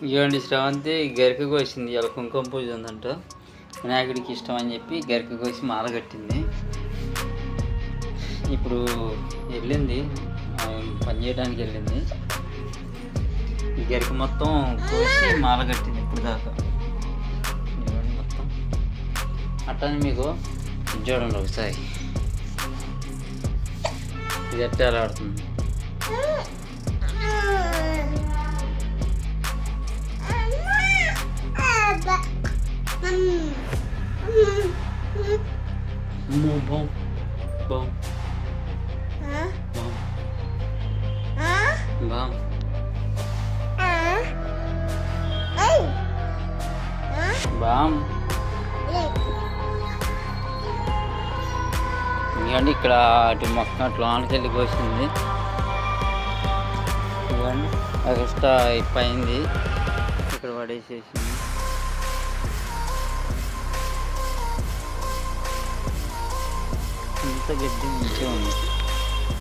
ఇవ్వండి శ్రవంతి గరిక కోసింది. ఇలా కుంకుమ పూజ ఉందంట, వినాయకుడికి ఇష్టం అని చెప్పి గరిక కోసి మాల కట్టింది. ఇప్పుడు వెళ్ళింది పని చేయడానికి వెళ్ళింది. గరిక మొత్తం కోసి మాల కట్టింది ఇప్పుడు దాకా. ఇవ్వండి మొత్తం అట్టని మీకు చూడండి ఒకసారి ఇది ఎట్లా ఎలా ఆడుతుంది. Bom, bom, bom, bom. Bom. ఇవ్వండి ఇక్కడ అటు మొక్క అట్లా ఆనకెళ్ళి కోసింది. ఇవ్వండి ఎక్స్ట్రా అయిపోయింది, ఇక్కడ పడేసేసింది. ఇంత గడ్డి మంచిగా ఉంది.